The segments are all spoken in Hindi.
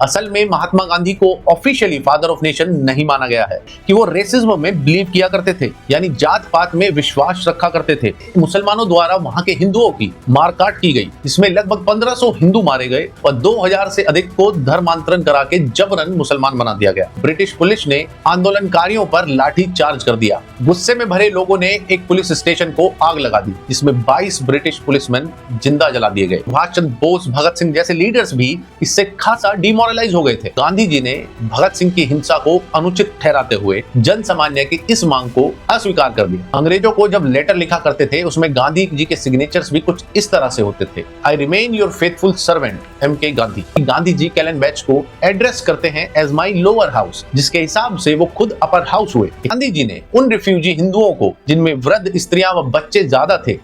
असल में महात्मा गांधी को ऑफिशियली फादर ऑफ नेशन नहीं माना गया है कि वो रेसिज्म में बिलीव किया करते थे, यानी जात पात में विश्वास रखा करते थे। मुसलमानों द्वारा वहां के हिंदुओं की मारकाट की गई, इसमें लगभग 1500 हिंदू मारे गए और 2000 से अधिक को धर्मांतरण करा के जबरन मुसलमान बना दिया गया। ब्रिटिश पुलिस ने आंदोलनकारियों पर लाठी चार्ज कर दिया। गुस्से में भरे लोगों ने एक पुलिस स्टेशन को आग लगा दी, जिसमें 22 ब्रिटिश पुलिसमैन जिंदा जला दिए गए। सुभाष चंद्र बोस, भगत सिंह जैसे लीडर्स भी इससे खासा डिमोरलाइज हो गए थे। गांधी जी ने भगत सिंह की हिंसा को अनुचित ठहराते हुए जन सामान्य की इस मांग को अस्वीकार कर दिया। अंग्रेजों को जब लेटर लिखा करते थे उसमें गांधी जी के सिग्नेचर्स भी कुछ इस तरह से होते थे, I remain your faithful servant MK Gandhi. Gandhi ji Kallenbach को एड्रेस करते हैं एज माई लोअर हाउस, जिसके हिसाब से वो खुद अपर हाउस हुए। गांधी जी ने उन रिफ्यूजी हिंदुओं को, जिनमें वृद्ध, स्त्रियां व बच्चे ज्यादा थे,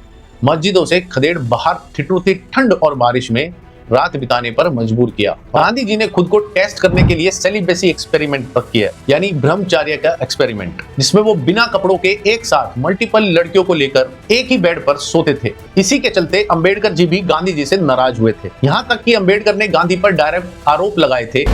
मस्जिदों से खदेड़ बाहर ठिठुरती ठंड और बारिश में रात बिताने पर मजबूर किया। गांधी जी ने खुद को टेस्ट करने के लिए सेलिबेसी एक्सपेरिमेंट तक किया, यानी ब्रह्मचर्य का एक्सपेरिमेंट, जिसमें वो बिना कपड़ों के एक साथ मल्टीपल लड़कियों को लेकर एक ही बेड पर सोते थे। इसी के चलते अंबेडकर जी भी गांधी जी से नाराज हुए थे। यहाँ तक कि अंबेडकर ने गांधी पर डायरेक्ट आरोप लगाए थे।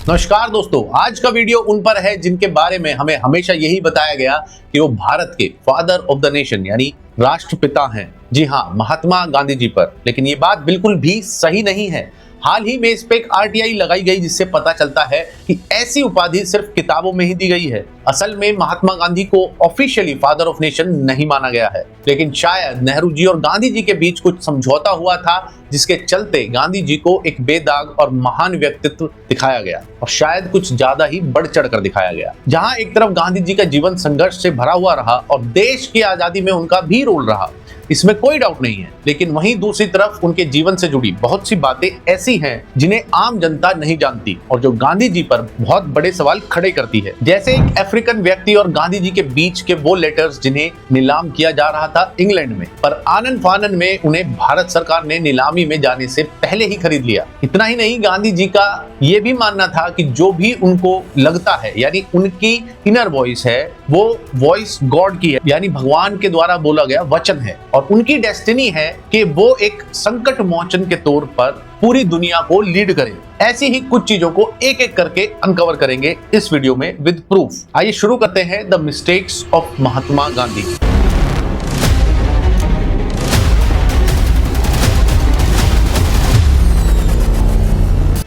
नमस्कार दोस्तों, आज का वीडियो उन पर है जिनके बारे में हमें हमेशा यही बताया गया कि वो भारत के फादर ऑफ द नेशन यानी राष्ट्रपिता हैं। जी हाँ, महात्मा गांधी जी पर। लेकिन ये बात बिल्कुल भी सही नहीं है। हाल ही में इस पे एक RTI लगाई गई, जिससे पता चलता है कि ऐसी उपाधि सिर्फ किताबों में ही दी गई है। असल में महात्मा गांधी को ऑफिशियली फादर ऑफ नेशन नहीं माना गया है, लेकिन शायद नेहरू जी और गांधी जी के बीच कुछ समझौता हुआ था, जिसके चलते गांधी जी को एक बेदाग और महान व्यक्तित्व दिखाया गया और शायद कुछ ज्यादा ही बढ़ चढ़ कर दिखाया गया। जहां एक तरफ गांधी जी का जीवन संघर्ष से भरा हुआ रहा और देश की आजादी में उनका भी रोल रहा, इसमें कोई डाउट नहीं है, लेकिन वहीं दूसरी तरफ उनके जीवन से जुड़ी बहुत सी बातें ऐसी हैं जिन्हें आम जनता नहीं जानती और जो गांधी जी पर बहुत बड़े सवाल खड़े करती है। जैसे एक अफ्रीकन व्यक्ति और गांधी जी के बीच के वो लेटर्स जिन्हें नीलाम किया जा रहा था इंग्लैंड में, पर आनन फानन में उन्हें भारत सरकार ने नीलामी में जाने से पहले ही खरीद लिया। इतना ही नहीं, गांधी जी का ये भी मानना था कि जो भी उनको लगता है, यानी उनकी इनर वॉइस है, वो वॉइस गॉड की है, यानी भगवान के द्वारा बोला गया वचन है और उनकी डेस्टिनी है कि वो एक संकट मोचन के तौर पर पूरी दुनिया को लीड करें। ऐसी ही कुछ चीजों को एक एक करके अनकवर करेंगे इस वीडियो में विद प्रूफ। आइए शुरू करते हैं the mistakes of Mahatma Gandhi.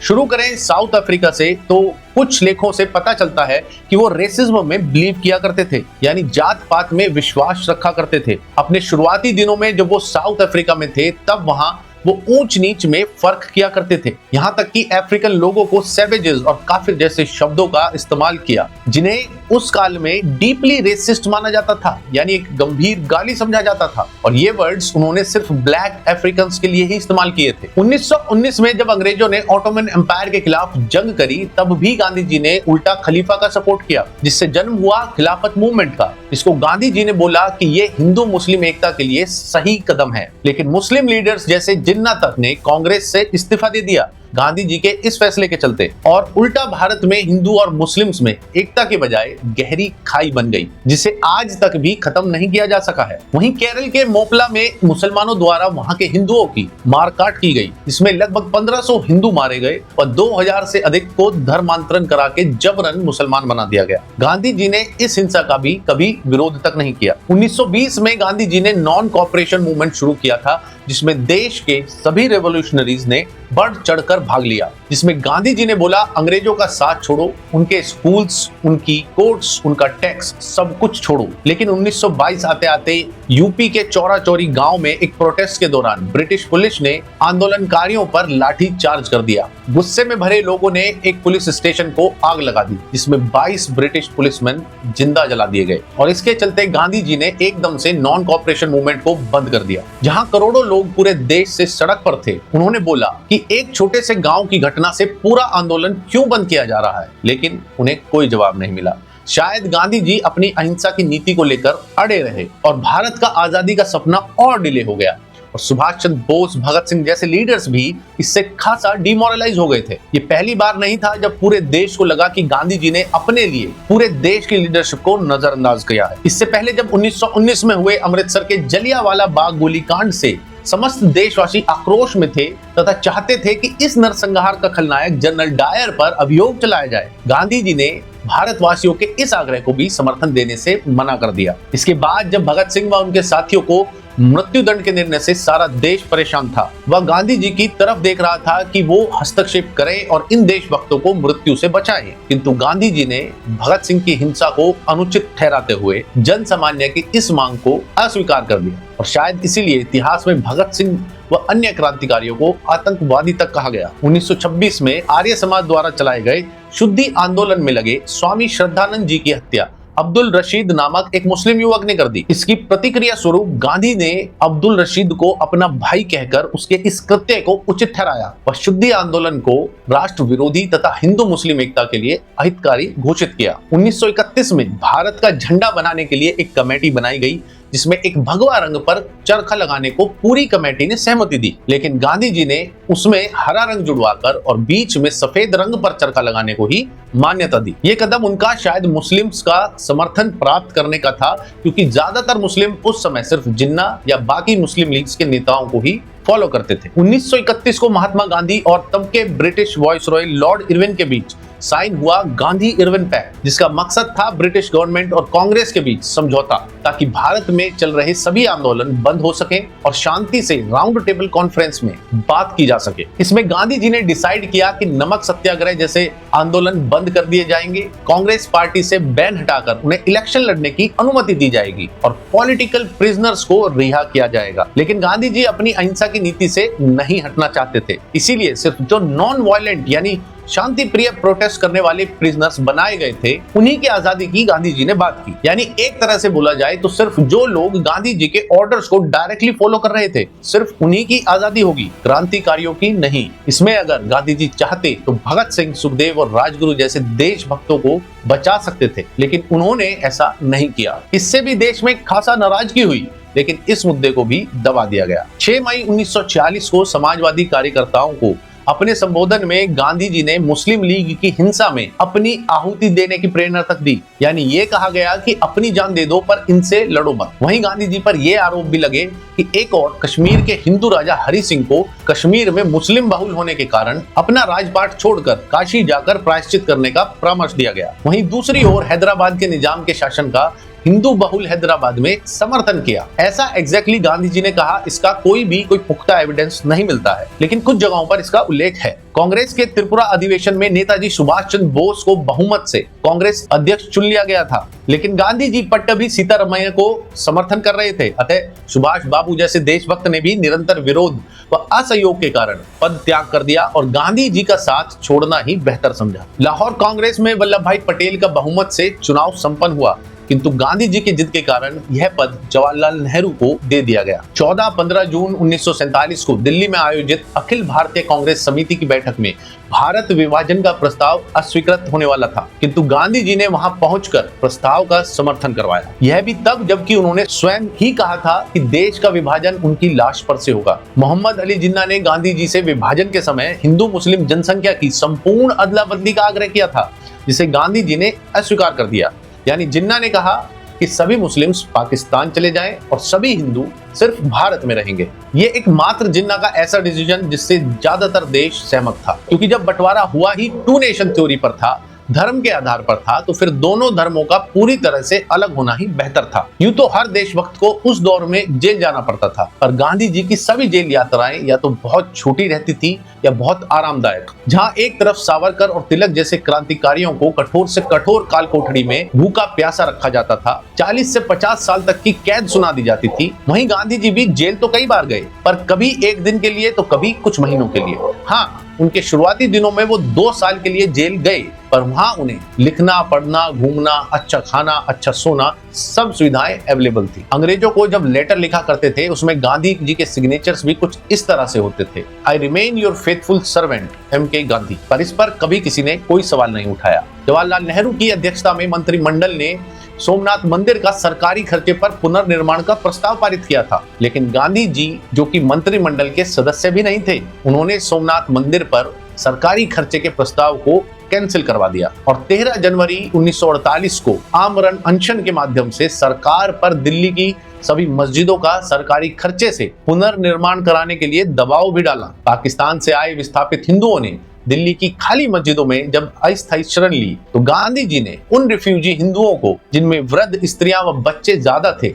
शुरू करें साउथ अफ्रीका से, तो कुछ लेखों से पता चलता है कि वो रेसिज्म में बिलीव किया करते थे, यानी जात पात में विश्वास रखा करते थे। अपने शुरुआती दिनों में जब वो साउथ अफ्रीका में थे, तब वहां वो ऊंच नीच में फर्क किया करते थे। यहाँ तक कि अफ्रीकन लोगों को सैवेजेस और काफिर जैसे शब्दों का इस्तेमाल किया, जिन्हें उस काल में डीपली रेसिस्ट माना जाता था, यानी एक गंभीर गाली समझा जाता था। और ये वर्ड्स उन्होंने सिर्फ ब्लैक अफ्रीकन्स के लिए ही इस्तेमाल किए थे। 1919 में जब अंग्रेजों ने ऑटोमन एम्पायर के खिलाफ जंग करी, तब भी गांधी जी ने उल्टा खलीफा का सपोर्ट किया, जिससे जन्म हुआ खिलाफत मूवमेंट का। इसको गांधी जी ने बोला कि ये हिंदू मुस्लिम एकता के लिए सही कदम है। लेकिन मुस्लिम लीडर्स जैसे जिन्ना तक ने कांग्रेस से इस्तीफा दे दिया गांधी जी के इस फैसले के चलते, और उल्टा भारत में हिंदू और मुस्लिम्स में एकता के बजाय गहरी खाई बन गई, जिसे आज तक भी खत्म नहीं किया जा सका है। वहीं केरल के मोपला में मुसलमानों द्वारा वहां के हिंदुओं की मारकाट की गई, जिसमें लगभग 1500 हिंदू मारे गए और 2000 से अधिक को धर्मांतरण करा के जबरन मुसलमान बना दिया गया। गांधी जी ने इस हिंसा का भी कभी विरोध तक नहीं किया। 1920 में गांधी जी ने नॉन कॉपरेशन मूवमेंट शुरू किया था, जिसमें देश के सभी रेवोल्यूशनरीज ने बढ़ चढ़कर भाग लिया, जिसमें गांधी जी ने बोला अंग्रेजों का साथ छोड़ो, उनके स्कूल्स, उनकी कोर्ट्स, उनका टैक्स, सब कुछ छोड़ो। लेकिन 1922 आते आते यूपी के चौरा चौरी गांव में एक प्रोटेस्ट के दौरान ब्रिटिश पुलिस ने आंदोलनकारियों पर लाठी चार्ज कर दिया। गुस्से में भरे लोगों ने एक पुलिस स्टेशन को आग लगा दी, जिसमें 22 ब्रिटिश पुलिसमैन जिंदा जला दिए गए और इसके चलते गांधी जी ने एकदम से नॉन कॉपरेशन मूवमेंट को बंद कर दिया। जहां करोड़ों लोग पूरे देश से सड़क पर थे, उन्होंने बोला कि एक छोटे से गांव की घटना से पूरा आंदोलन क्यों बंद किया जा रहा है, लेकिन उन्हें कोई जवाब नहीं मिला। शायद गांधी जी अपनी अहिंसा की नीति को लेकर अड़े रहे और भारत का आजादी का सपना और डिले हो गया। और सुभाष चंद्र बोस, भगत सिंह जैसे लीडर्स भी इससे खासा डिमोरलाइज हो गए थे। ये पहली बार नहीं था जब पूरे देश को लगा कि गांधी जी ने अपने लिए पूरे देश की लीडरशिप को नजरअंदाज किया है। इससे पहले जब 1919 में हुए अमृतसर के जलियांवाला बाग गोलीकांड से समस्त देशवासी आक्रोश में थे तथा चाहते थे कि इस नरसंहार का खलनायक जनरल डायर पर अभियोग चलाया जाए, गांधी जी ने भारतवासियों के इस आग्रह को भी समर्थन देने से मना कर दिया। इसके बाद जब भगत सिंह व उनके साथियों को मृत्युदंड के निर्णय से सारा देश परेशान था, वह गांधी जी की तरफ देख रहा था कि वो हस्तक्षेप करें और इन देशभक्तों को मृत्यु से बचाएं। किंतु गांधी जी ने भगत सिंह की हिंसा को अनुचित ठहराते हुए जन सामान्य की इस मांग को अस्वीकार कर दिया और शायद इसीलिए इतिहास में भगत सिंह व अन्य क्रांतिकारियों को आतंकवादी तक कहा गया। 1926 में आर्य समाज द्वारा चलाए गए शुद्धि आंदोलन में लगे स्वामी श्रद्धानंद जी की हत्या अब्दुल रशीद नामक एक मुस्लिम युवक ने कर दी। इसकी प्रतिक्रिया स्वरूप गांधी ने अब्दुल रशीद को अपना भाई कहकर उसके इस कृत्य को उचित ठहराया व शुद्धि आंदोलन को राष्ट्र विरोधी तथा हिंदू मुस्लिम एकता के लिए अहितकारी घोषित किया। 1931 में भारत का झंडा बनाने के लिए एक कमेटी बनाई गई जिसमें एक भगवा रंग पर चरखा लगाने को पूरी कमेटी ने सहमति दी, लेकिन गांधी जी ने उसमें हरा रंग जुड़वाकर और बीच में सफेद रंग पर चरखा लगाने को ही मान्यता दी। ये कदम उनका शायद मुस्लिम्स का समर्थन प्राप्त करने का था, क्योंकि ज्यादातर मुस्लिम उस समय सिर्फ जिन्ना या बाकी मुस्लिम लीग्स के नेताओं को ही फॉलो करते थे। 1931 को महात्मा गांधी और तब के ब्रिटिश वायसरॉय लॉर्ड इरविन के बीच साइन हुआ गांधी इरविन पैक्ट, जिसका मकसद था ब्रिटिश गवर्नमेंट और कांग्रेस के बीच समझौता, ताकि भारत में चल रहे सभी आंदोलन बंद हो सके और शांति से राउंड टेबल कॉन्फ्रेंस में बात की जा सके। इसमें गांधी जी ने डिसाइड किया कि नमक सत्याग्रह जैसे आंदोलन बंद कर दिए जाएंगे, कांग्रेस पार्टी से बैन हटाकर उन्हें इलेक्शन लड़ने की अनुमति दी जाएगी और पॉलिटिकल प्रिजनर्स को रिहा किया जाएगा। लेकिन गांधी जी अपनी अहिंसा की नीति से नहीं हटना चाहते थे, इसीलिए सिर्फ जो नॉन वायलेंट यानी शांति प्रिय प्रोटेस्ट करने वाले प्रिजनर्स बनाए गए थे उन्हीं की आजादी की गांधी जी ने बात की। यानी एक तरह से बोला जाए तो सिर्फ जो लोग गांधी जी के ऑर्डर्स को डायरेक्टली फॉलो कर रहे थे सिर्फ उन्हीं की आजादी होगी, क्रांतिकारियों की नहीं। इसमें अगर गांधी जी चाहते तो भगत सिंह, सुखदेव और राजगुरु जैसे देशभक्तों को बचा सकते थे, लेकिन उन्होंने ऐसा नहीं किया। इससे भी देश में खासा नाराजगी हुई, लेकिन इस मुद्दे को भी दबा दिया गया। 6 मई 1946 को समाजवादी कार्यकर्ताओं को अपने संबोधन में गांधी जी ने मुस्लिम लीग की हिंसा में अपनी आहुति देने की प्रेरणा तक दी। यानी ये कहा गया कि अपनी जान दे दो पर इनसे लड़ो मत। वहीं गांधी जी पर यह आरोप भी लगे कि एक और कश्मीर के हिंदू राजा हरि सिंह को कश्मीर में मुस्लिम बहुल होने के कारण अपना राजपाट छोड़कर काशी जाकर प्रायश्चित करने का परामर्श दिया गया। वहीं दूसरी ओर हैदराबाद के निजाम के शासन का हिंदू बहुल हैदराबाद में समर्थन किया। ऐसा एग्जैक्टली गांधी जी ने कहा, इसका कोई पुख्ता एविडेंस नहीं मिलता है, लेकिन कुछ जगहों पर इसका उल्लेख है। कांग्रेस के त्रिपुरा अधिवेशन में नेताजी सुभाष चंद्र बोस को बहुमत से कांग्रेस अध्यक्ष चुन लिया गया था, लेकिन गांधी जी पट्टभी सीतारमैया को समर्थन कर रहे थे। अतः सुभाष बाबू जैसे देशभक्त ने भी निरंतर विरोध व असहयोग के कारण पद त्याग कर दिया और गांधी जी का साथ छोड़ना ही बेहतर समझा। लाहौर कांग्रेस में वल्लभ भाई पटेल का बहुमत से चुनाव संपन्न हुआ, किंतु गांधी जी की जिद के कारण यह पद जवाहरलाल नेहरू को दे दिया गया। 14-15 जून 1947 को दिल्ली में आयोजित अखिल भारतीय कांग्रेस समिति की बैठक में भारत विभाजन का प्रस्ताव अस्वीकृत होने वाला था, किंतु गांधी जी ने वहां पहुंचकर प्रस्ताव का समर्थन करवाया। यह भी तब जबकि उन्होंने स्वयं ही कहा था कि देश का विभाजन उनकी लाश पर से होगा। मोहम्मद अली जिन्ना ने गांधी जी से विभाजन के समय हिंदू मुस्लिम जनसंख्या की संपूर्ण अदला बदली का आग्रह किया था, जिसे गांधी जी ने अस्वीकार कर दिया। यानी जिन्ना ने कहा कि सभी मुस्लिम्स पाकिस्तान चले जाएं और सभी हिंदू सिर्फ भारत में रहेंगे। ये एकमात्र जिन्ना का ऐसा डिसीजन जिससे ज्यादातर देश सहमत था, क्योंकि जब बंटवारा हुआ ही 2 नेशन थ्योरी पर था, धर्म के आधार पर था, तो फिर दोनों धर्मों का पूरी तरह से अलग होना ही बेहतर था। यूं तो हर देशभक्त को उस दौर में जेल जाना पड़ता था, पर गांधी जी की सभी जेल यात्राएं या तो बहुत छोटी रहती थी या बहुत आरामदायक। जहां एक तरफ सावरकर और तिलक जैसे क्रांतिकारियों को कठोर से कठोर काल कोठरी में भूखा प्यासा रखा जाता था, 40 से 50 साल तक की कैद सुना दी जाती थी, वहीं गांधी जी भी जेल तो कई बार गए, पर कभी एक दिन के लिए तो कभी कुछ महीनों के लिए। हाँ, उनके शुरुआती दिनों में वो 2 साल के लिए जेल गए, पर वहां उन्हें लिखना, पढ़ना, घूमना, अच्छा खाना, अच्छा सोना, सब सुविधाएं अवेलेबल थी। अंग्रेजों को जब लेटर लिखा करते थे उसमें गांधी जी के सिग्नेचर्स भी कुछ इस तरह से होते थे, I remain your faithful servant M.K. Gandhi. पर इस पर कभी किसी ने कोई सवाल नहीं उठाया। जवाहरलाल नेहरू की अध्यक्षता में मंत्रिमंडल ने सोमनाथ मंदिर का सरकारी खर्चे पर पुनर्निर्माण का प्रस्ताव पारित किया था। लेकिन गांधी जी, जो कि मंत्रिमंडल के सदस्य भी नहीं थे, उन्होंने सोमनाथ मंदिर पर सरकारी खर्चे के प्रस्ताव को कैंसिल करवा दिया और 13 जनवरी 1948 को आमरण अनशन के माध्यम से सरकार पर दिल्ली की सभी मस्जिदों का सरकारी खर्चे से पुनर्निर्माण कराने के लिए दबाव भी डाला। पाकिस्तान से आए विस्थापित हिंदुओं ने दिल्ली की खाली मस्जिदों में जब अस्थायी शरण ली तो गांधी जी ने उन रिफ्यूजी हिंदुओं को, जिनमें वृद्ध, स्त्रियां व बच्चे ज्यादा थे,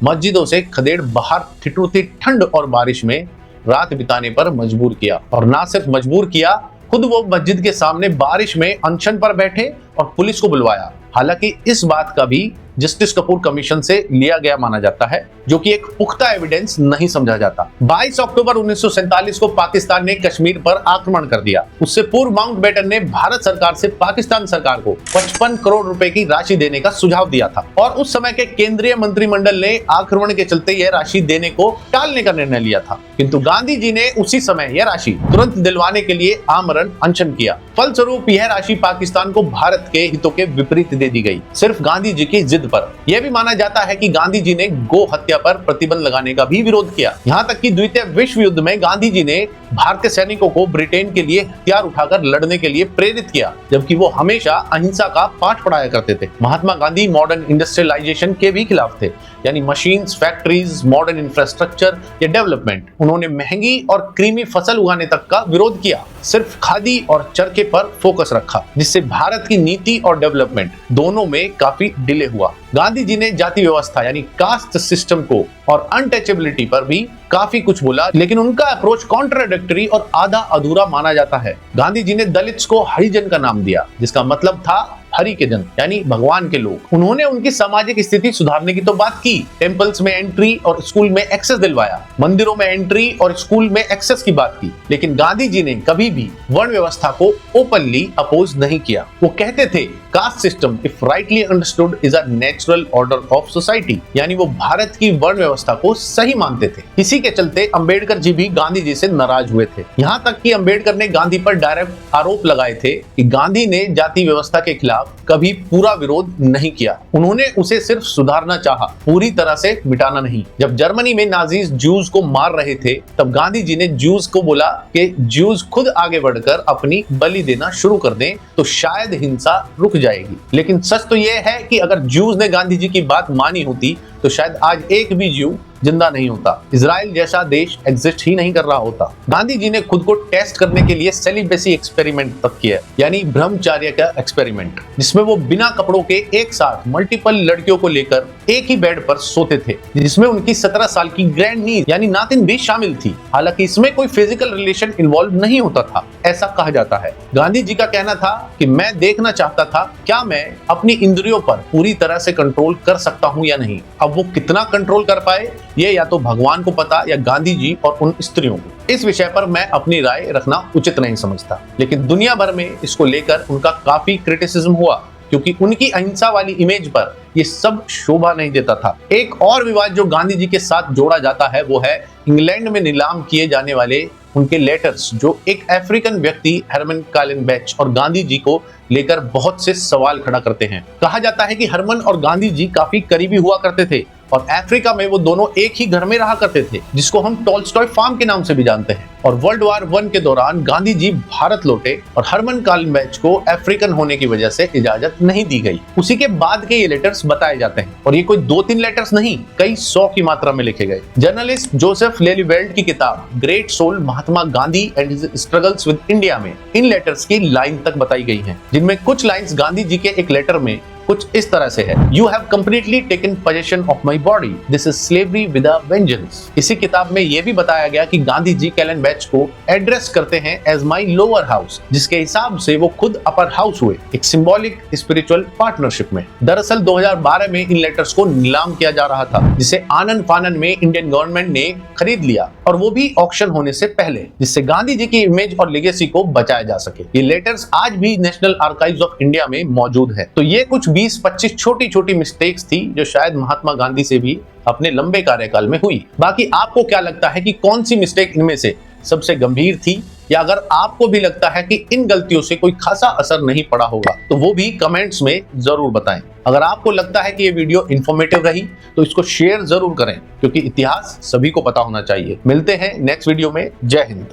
मस्जिदों से खदेड़ बाहर ठिठुरती ठंड और बारिश में रात बिताने पर मजबूर किया। और ना सिर्फ मजबूर किया, खुद वो मस्जिद के सामने बारिश में अनशन पर बैठे और पुलिस को बुलवाया। हालांकि इस बात का भी जस्टिस कपूर कमीशन से लिया गया माना जाता है, जो कि एक पुख्ता एविडेंस नहीं समझा जाता। 22 अक्टूबर 1947 को पाकिस्तान ने कश्मीर पर आक्रमण कर दिया। उससे पूर्व माउंटबेटन ने भारत सरकार से पाकिस्तान सरकार को 55 करोड़ रुपए की राशि देने का सुझाव दिया था और उस समय के केंद्रीय मंत्रिमंडल ने आक्रमण के चलते यह राशि देने को टालने का निर्णय लिया था। किंतु गांधी जी ने उसी समय यह राशि तुरंत दिलवाने के लिए आमरण अनशन किया। फलस्वरूप यह राशि पाकिस्तान को भारत के हितों के विपरीत दे दी गई, सिर्फ गांधी जी की जिद पर। यह भी माना जाता है कि गांधी जी ने गो हत्या पर प्रतिबंध लगाने का भी विरोध किया। यहाँ तक कि द्वितीय विश्व युद्ध में गांधी जी ने भारतीय सैनिकों को ब्रिटेन के लिए हथियार उठाकर लड़ने के लिए प्रेरित किया, जबकि वो हमेशा अहिंसा का पाठ पढ़ाया करते थे। महात्मा गांधी मॉडर्न इंडस्ट्रियलाइजेशन के भी खिलाफ थे, यानी मशीन्स, फैक्ट्रीज, मॉडर्न इंफ्रास्ट्रक्चर या डेवलपमेंट। उन्होंने महंगी और क्रीमी फसल उगाने तक का विरोध किया, सिर्फ खादी और चरखे पर फोकस रखा, जिससे भारत की नीति और डेवलपमेंट दोनों में काफी डिले हुआ। गांधी जी ने जाति व्यवस्था यानी कास्ट सिस्टम को और अनटचेबिलिटी पर भी काफी कुछ बोला, लेकिन उनका अप्रोच कॉन्ट्राडिक्टरी और आधा अधूरा माना जाता है। गांधी जी ने दलित्स को हरिजन का नाम दिया, जिसका मतलब था हरि के जन, यानी भगवान के लोग। उन्होंने उनकी सामाजिक स्थिति सुधारने की तो बात की, टेम्पल्स में एंट्री और स्कूल में एक्सेस दिलवाया, मंदिरों में एंट्री और स्कूल में एक्सेस की बात की, लेकिन गांधी जी ने कभी भी वर्ण व्यवस्था को ओपनली अपोज नहीं किया। वो कहते थे caste system if rightly understood is a natural order of society, यानी वो भारत की वर्ण व्यवस्था को सही मानते थे। इसी के चलते अंबेडकर जी भी गांधी जी से नाराज हुए थे। यहाँ तक कि अंबेडकर ने गांधी पर डायरेक्ट आरोप लगाए थे कि गांधी ने जाति व्यवस्था के खिलाफ कभी पूरा विरोध नहीं किया, उन्होंने उसे सिर्फ सुधारना चाहा, पूरी तरह से मिटाना नहीं। जब जर्मनी में नाजीज ज्यूज को मार रहे थे, तब गांधी जी ने ज्यूज को बोला कि ज्यूज खुद आगे बढ़कर अपनी बलि देना शुरू कर दें तो शायद हिंसा रुक जाएगी। लेकिन सच तो यह है कि अगर ज्यूज ने गांधी जी की बात मानी होती तो शायद आज एक भी ज्यू जिंदा नहीं होता, इजराइल जैसा देश एग्जिस्ट ही नहीं कर रहा होता। गांधी जी ने खुद को टेस्ट करने के लिए सेलिबेसी एक्सपेरिमेंट तक किया, यानी ब्रह्मचर्य का एक्सपेरिमेंट, जिसमें वो बिना कपड़ों के एक साथ मल्टीपल लड़कियों को लेकर एक ही बेड पर सोते थे, जिसमें उनकी 17 साल की ग्रैंड नीज यानी नातिन भी शामिल थी। हालांकि इसमें कोई फिजिकल रिलेशन इन्वॉल्व नहीं होता था, ऐसा कहा जाता है। गांधी जी का कहना था कि मैं देखना चाहता था क्या मैं अपनी इंद्रियों पर पूरी तरह से कंट्रोल कर सकता हूं या नहीं। अब वो कितना कंट्रोल कर पाए ये या तो भगवान को पता या गांधी जी और उन स्त्रियों को। इस विषय पर मैं अपनी राय रखना उचित नहीं समझता, लेकिन दुनिया भर में इसको लेकर उनका काफी क्रिटिसिज्म हुआ, क्योंकि उनकी अहिंसा वाली इमेज पर ये सब शोभा नहीं देता था। एक और विवाद जो गांधी जी के साथ जोड़ा जाता है वो है इंग्लैंड में नीलाम किए जाने वाले उनके लेटर्स, जो एक अफ्रीकन व्यक्ति हरमन कालिनबैच और गांधी जी को लेकर बहुत से सवाल खड़ा करते हैं। कहा जाता है कि हरमन और गांधी जी काफी करीबी हुआ करते थे और अफ्रीका में वो दोनों एक ही घर में रहा करते थे, जिसको हम टॉल्स्टॉय फार्म के नाम से भी जानते हैं। और वर्ल्ड वार 1 के दौरान गांधी जी भारत लौटे और हरमन कालिनबैच को अफ्रीकन होने की वजह से इजाजत नहीं दी गई। उसी के बाद के ये लेटर्स बताए जाते हैं और ये कोई 2-3 लेटर्स नहीं, कई 100 की मात्रा में लिखे गए। जर्नलिस्ट जोसेफ लेलीवेल्ड की किताब great soul Mahatma Gandhi and his struggles with India में इन लेटर्स की लाइन तक बताई गई हैं, जिनमें कुछ लाइंस गांधी जी के एक लेटर में कुछ इस तरह से है। You have completely taken possession of my body. This is slavery with a vengeance. इसी किताब में यह भी बताया गया कि गांधी जी कैलेनबैच को एड्रेस करते हैं एज माई लोअर हाउस, जिसके हिसाब से वो खुद अपर हाउस हुए, एक सिंबॉलिक स्पिरिचुअल पार्टनरशिप में। दरअसल 2012 में इन लेटर्स को नीलाम किया जा रहा था, जिसे आनन फानन में इंडियन गवर्नमेंट ने खरीद लिया, और वो भी ऑक्शन होने से पहले, जिससे गांधी जी की इमेज और लेगेसी को बचाया जा सके। ये लेटर्स आज भी नेशनल आर्काइव्स ऑफ इंडिया में मौजूद है। तो ये कुछ 20-25 छोटी छोटी मिस्टेक्स थी जो शायद महात्मा गांधी से भी अपने लंबे कार्यकाल में हुई। बाकी आपको क्या लगता है कि कौन सी मिस्टेक इनमें से सबसे गंभीर थी या अगर आपको भी लगता है कि इन गलतियों से कोई खासा असर नहीं पड़ा होगा तो वो भी कमेंट्स में जरूर बताएं। अगर आपको लगता है कि ये वीडियो इंफॉर्मेटिव रही तो इसको शेयर जरूर करें, क्योंकि इतिहास सभी को पता होना चाहिए। मिलते हैं नेक्स्ट वीडियो में। जय हिंद।